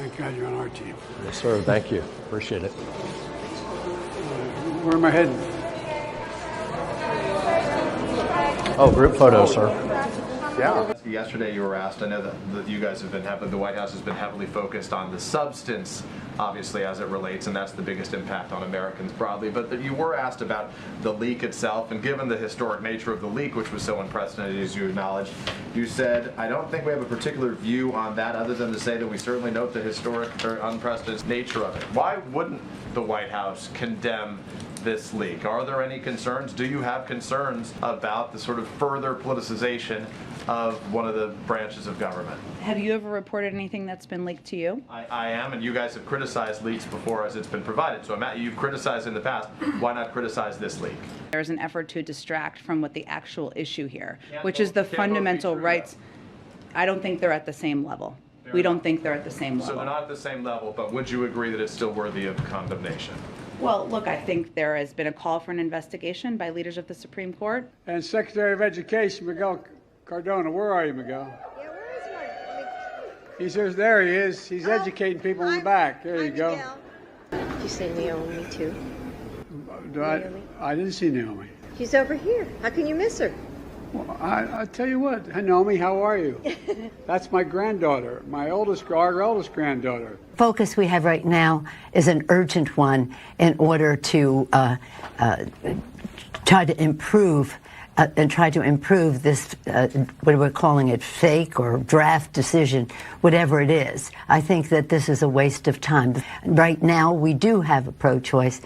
Thank God you're on our team. Yes, sir. Thank you. Appreciate it. Where am I heading? Oh, group photo, sir. Yeah. Yesterday you were asked, I know that you guys have been the White House has been heavily focused on the substance, obviously, as it relates, and that's the biggest impact on Americans broadly, but that you were asked about the leak itself, and given the historic nature of the leak, which was so unprecedented, as you acknowledged, you said, I don't think we have a particular view on that other than to say that we certainly note the historic or unprecedented nature of it. Why wouldn't the White House condemn this leak? Are there any concerns? Do you have concerns about the sort of further politicization of one of the branches of government? Have you ever reported anything that's been leaked to you? I am, and you guys have criticized leaks before as it's been provided. So you've criticized in the past. Why not criticize this leak? There's an effort to distract from what the actual issue here, which is the fundamental rights. I don't think they're at the same level. We don't think they're at the same level. So they're not at the same level, but would you agree that it's still worthy of condemnation? Well, look, I think there has been a call for an investigation by leaders of the Supreme Court. And Secretary of Education, Miguel Cardona. Where are you, Miguel? Yeah, where is my... He says, there he is. He's educating people in the back. There you go. Did you see Naomi, too? I didn't see Naomi. She's over here. How can you miss her? Well, I tell you what, Naomi, how are you? That's my granddaughter, our eldest granddaughter. Focus we have right now is an urgent one in order to try to improve this, what we're calling it, fake or draft decision, whatever it is. I think that this is a waste of time. Right now, we do have a pro-choice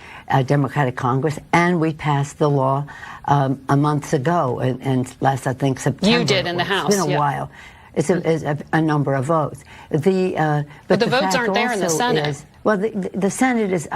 Democratic Congress, and we passed the law a month ago, and last, I think, September. You did in the House. It's been a while. It's a number of votes. But the votes aren't there in the Senate. The Senate is,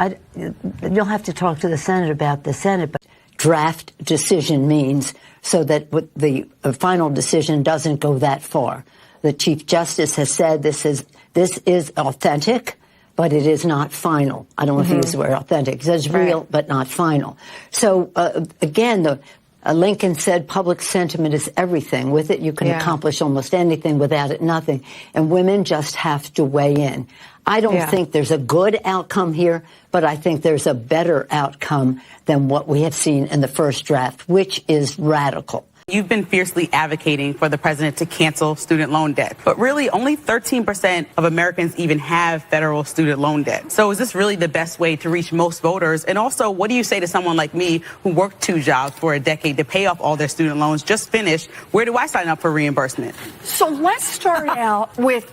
you'll have to talk to the Senate about the Senate, but draft decision means so that the final decision doesn't go that far. The Chief Justice has said this is authentic, but it is not final. I don't know if he used the word authentic. He says real, but not final. So again, Lincoln said public sentiment is everything. With it, you can accomplish almost anything. Without it, nothing. And women just have to weigh in. I don't think there's a good outcome here, but I think there's a better outcome than what we have seen in the first draft, which is radical. You've been fiercely advocating for the president to cancel student loan debt, but really only 13% of Americans even have federal student loan debt. So is this really the best way to reach most voters? And also, what do you say to someone like me who worked 2 jobs for a decade to pay off all their student loans, just finished? Where do I sign up for reimbursement? So let's start out with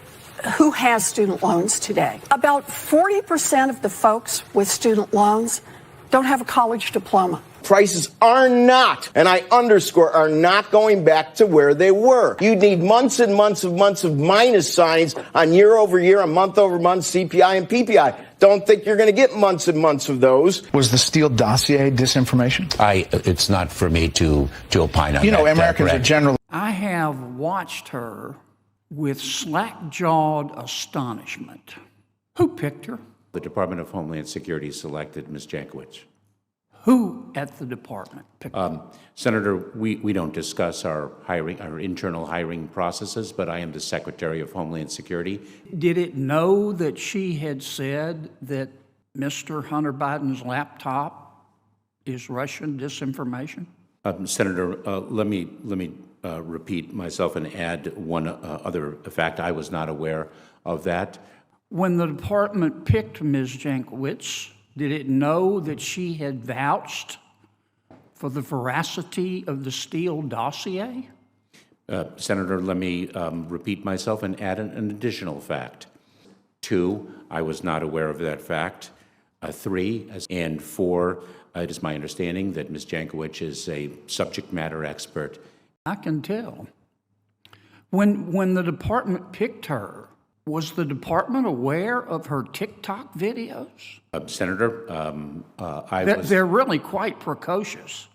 who has student loans today. About 40% of the folks with student loans don't have a college diploma. Prices are not, and I underscore, are not going back to where they were. You'd need months and months of minus signs on year over year and month over month CPI and PPI. Don't think you're going to get months and months of those. Was the Steele dossier disinformation? It's not for me to opine on that. You know, Americans are generally... I have watched her with slack-jawed astonishment. Who picked her? The Department of Homeland Security selected Ms. Jankowicz. Who at the department picked her? Senator, we don't discuss our internal hiring processes, but I am the Secretary of Homeland Security. Did it know that she had said that Mr. Hunter Biden's laptop is Russian disinformation? Senator, let me repeat myself and add one other fact. I was not aware of that. When the department picked Ms. Jankowicz, did it know that she had vouched for the veracity of the Steele dossier? Senator, let me repeat myself and add an additional fact. 2, I was not aware of that fact. 3, and 4, it is my understanding that Ms. Jankowicz is a subject matter expert. I can tell. When the department picked her, was the department aware of her TikTok videos? Senator, They're really quite precocious.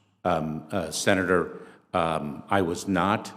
Senator, I was not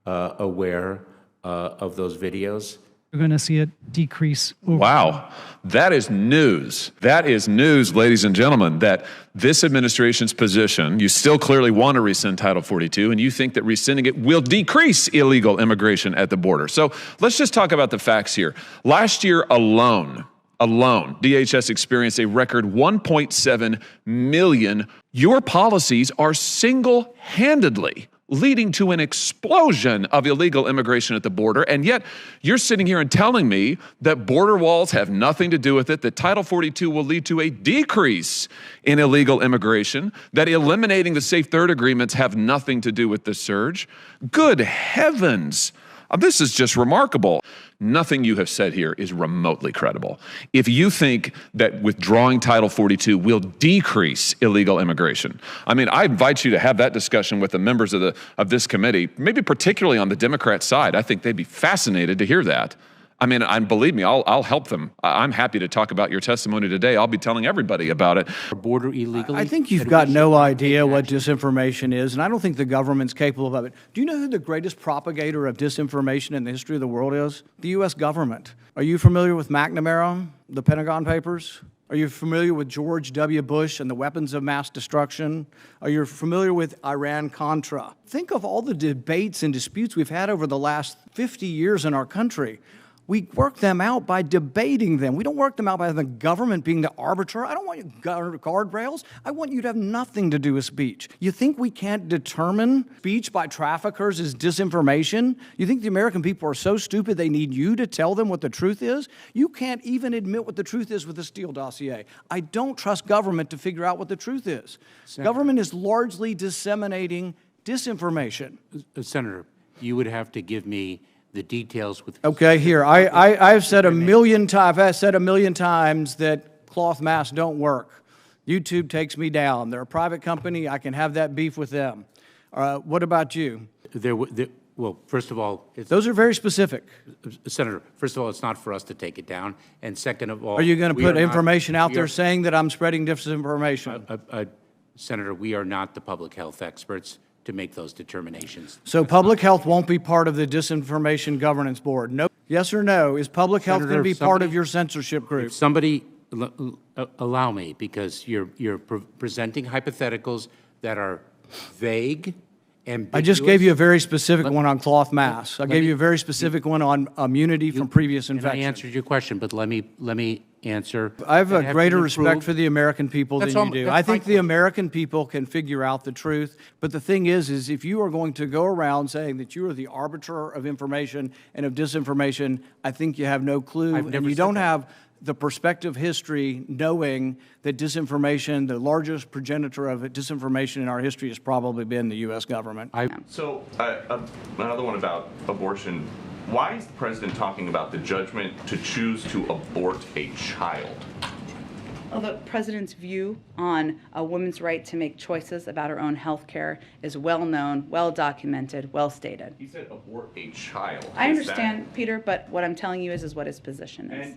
aware of those videos. You're going to see it decrease. Wow. That is news. That is news, ladies and gentlemen, that this administration's position, you still clearly want to rescind Title 42, and you think that rescinding it will decrease illegal immigration at the border. So let's just talk about the facts here. Last year alone, DHS experienced a record 1.7 million. Your policies are single-handedly leading to an explosion of illegal immigration at the border. And yet you're sitting here and telling me that border walls have nothing to do with it, that Title 42 will lead to a decrease in illegal immigration, that eliminating the Safe Third agreements have nothing to do with the surge. Good heavens. This is just remarkable. Nothing you have said here is remotely credible. If you think that withdrawing Title 42 will decrease illegal immigration, I mean, I invite you to have that discussion with the members of this committee, maybe particularly on the Democrat side. I think they'd be fascinated to hear that. I mean, believe me, I'll help them. I'm happy to talk about your testimony today. I'll be telling everybody about it. Border illegally. I think you've got no idea what disinformation is, and I don't think the government's capable of it. Do you know who the greatest propagator of disinformation in the history of the world is? The U.S. government. Are you familiar with McNamara, the Pentagon Papers? Are you familiar with George W. Bush and the weapons of mass destruction? Are you familiar with Iran-Contra? Think of all the debates and disputes we've had over the last 50 years in our country. We work them out by debating them. We don't work them out by the government being the arbiter. I don't want you guardrails. I want you to have nothing to do with speech. You think we can't determine speech by traffickers is disinformation? You think the American people are so stupid they need you to tell them what the truth is? You can't even admit what the truth is with the Steele dossier. I don't trust government to figure out what the truth is. Government is largely disseminating disinformation. Senator, you would have to give me the details with. Okay, here. I've said a million times that cloth masks don't work. YouTube takes me down. They're a private company. I can have that beef with them. What about you? Well, first of all, those are very specific. Senator, first of all, it's not for us to take it down. And second of all, are you going to put information out there saying that I'm spreading disinformation? Senator, we are not the public health experts to make those determinations. So public health won't be part of the Disinformation Governance Board? No. Yes or no? Is public health going to be part of your censorship group? If somebody, allow me, because you're presenting hypotheticals that are vague, ambiguous. I just gave you a very specific one on cloth masks. I gave you a very specific one on immunity from previous infection. I answered your question, but let me answer. I have a greater respect for the American people than you do. I think the American people can figure out the truth. But the thing is if you are going to go around saying that you are the arbiter of information and of disinformation, I think you have no clue. And you don't have the perspective history knowing that disinformation, the largest progenitor of disinformation in our history has probably been the U.S. government. So another one about abortion. Why is the president talking about the judgment to choose to abort a child? Well, the president's view on a woman's right to make choices about her own health care is well known, well documented, well stated. He said abort a child. I understand, Peter, but what I'm telling you is what his position is.